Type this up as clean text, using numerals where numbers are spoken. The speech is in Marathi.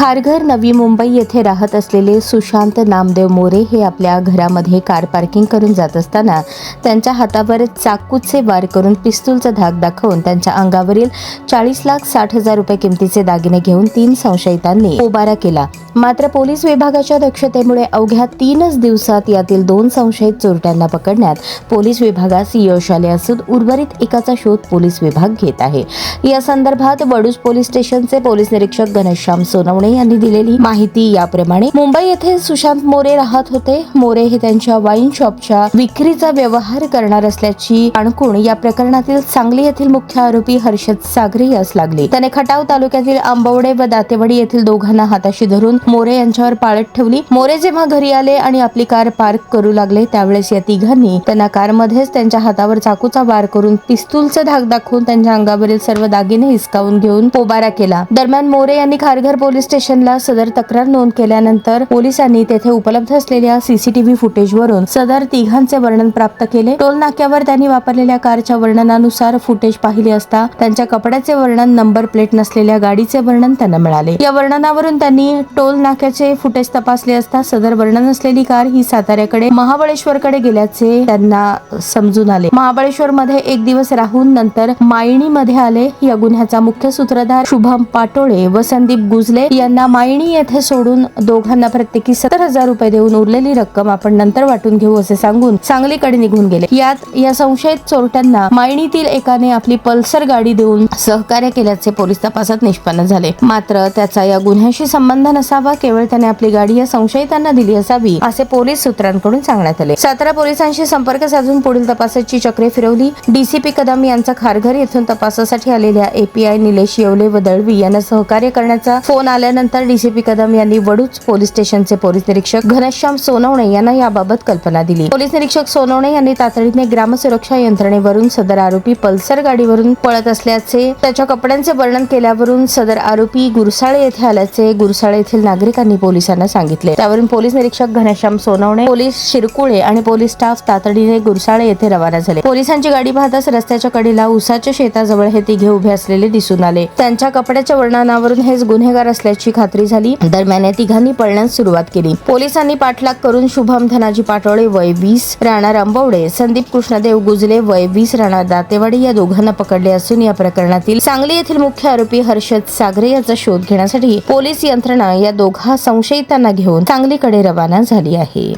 खारघर, नवी मुंबई येथे राहत असलेले सुशांत नामदेव मोरे हे आपल्या घरामध्ये कार पार्किंग करून जात असताना त्यांच्या हातावर चाकूचे वार करून पिस्तूलचा धाक दाखवून त्यांच्या अंगावरील 40,60,000 रुपये किमतीचे दागिने घेऊन 3 संशयितांनी पोबारा केला. मात्र पोलीस विभागाच्या दक्षतेमुळे अवघ्या 3च दिवसात यातील 2 संशयित चोरट्यांना पकडण्यात पोलीस विभागास यश आले असून उर्वरित एकाचा शोध पोलीस विभाग घेत आहे. या संदर्भात वडूज पोलीस स्टेशनचे पोलीस निरीक्षक घनश्याम सोनवणे यांनी दिलेली माहिती याप्रमाणे. मुंबई येथे सुशांत मोरे राहत होते. मोरे हे त्यांच्या वाईन शॉपच्या विक्रीचा व्यवहार करणार असल्याची आणखून या प्रकरणातील सांगली येथील मुख्य आरोपी हर्षद सागरे यास लागले. त्याने खटाव तालुक्यातील आंबवडे व दातेवाडी येथील दोघांना हाताशी धरून मोरे यांच्यावर पाळत ठेवली. मोरे जेव्हा घरी आले आणि आपली कार पार्क करू लागले त्यावेळेस या तिघांनी त्यांना कारमध्येच त्यांच्या हातावर चाकूचा वार करून पिस्तूलचा धाक दाखवून त्यांच्या अंगावरील सर्व दागिने हिसकावून घेऊन पोबारा केला. दरम्यान मोरे यांनी खारघर पोलीस स्टेशनला सदर तक्रार नोंद केल्यानंतर पोलिसांनी तेथे उपलब्ध असलेल्या सीसीटीव्ही फुटेजवरून सदर तिघांचे वर्णन प्राप्त केले. टोल नाक्यावर त्यांनी वापरलेल्या कारच्या वर्णनानुसार फुटेज पाहिले असता त्यांच्या कपड्याचे वर्णन, नंबर प्लेट नसलेल्या गाडीचे वर्णन त्यांना मिळाले. या वर्णनावरून त्यांनी टोल नाक्याचे फुटेज तपासले असता सदर वर्णन असलेली कार ही साताऱ्याकडे महाबळेश्वरकडे गेल्याचे त्यांना समजून आले. महाबळेश्वर मध्ये एक दिवस राहून नंतर मायणी मध्ये आले. या गुन्ह्याचा मुख्य सूत्रधार शुभम पाटोळे व संदीप गुजले यांना मायणी येथे सोडून दोघांना प्रत्येकी 70,000 रुपये देऊन उरलेली रक्कम आपण नंतर वाटून घेऊ असे सांगून सांगलीकडे निघून गेले. यात या संशयित चोरट्यांना मायणीतील एकाने आपली पल्सर गाडी देऊन सहकार्य केल्याचे पोलीस तपासात निष्पन्न झाले. मात्र त्याचा या गुन्ह्याशी संबंध नसावा, केवळ त्याने आपली गाडी या संशयितांना दिली असावी असे पोलीस सूत्रांकडून सांगण्यात आले. सातारा पोलिसांशी संपर्क साधून पुढील तपासाची चक्रे फिरवली. डीसीपी कदम यांचा खारघर येथून तपासासाठी आलेल्या एपीआय निलेश येवले व दळवी यांना सहकार्य करण्याचा फोन आल्यानंतर डीसीपी कदम यांनी वडूज पोलीस स्टेशनचे पोलीस निरीक्षक घनश्याम सोनवणे यांना याबाबत कल्पना दिली. पोलीस निरीक्षक सोनवणे यांनी तातडीने ग्रामसुरक्षा यंत्रणेवरून सदर आरोपी पल्सर गाडीवरून पळत असल्याचे, त्याच्या कपड्यांचे वर्णन केल्यावरून सदर आरोपी गुरसाळे येथे आल्याचे गुरसाळे येथील नागरिकांनी पोलिसांना सांगितले. त्यावरून पोलीस निरीक्षक घनश्याम सोनवणे, पोलीस शिरकुळे आणि पोलीस स्टाफ तातडीने गुरसाळे येथे रवाना झाले. पोलिसांची गाडी पाहताच रस्त्याच्या कडेला उसाच्या शेताजवळ हे तिघे उभे असलेले दिसून आले. त्यांच्या कपड्याच्या वर्णनावरून हेच गुन्हेगार असल्याची खात्री झाली. दरम्यान या तिघांनी पळण्यास सुरुवात केली. पोलिसांनी पाठलाग करून शुभम धनाजी पाटोळे वय 20 राहणार आंबवडे, संदीप कृष्णदेव गुजले वय 20 राहणार दातेवाडी या दोघांना पकडले असून या प्रकरणातील सांगली येथील मुख्य आरोपी हर्षद सागरे याचा शोध घेण्यासाठी पोलीस यंत्रणा या दोघा संशयितांना घेऊन सांगलीकडे रवाना झाली आहे.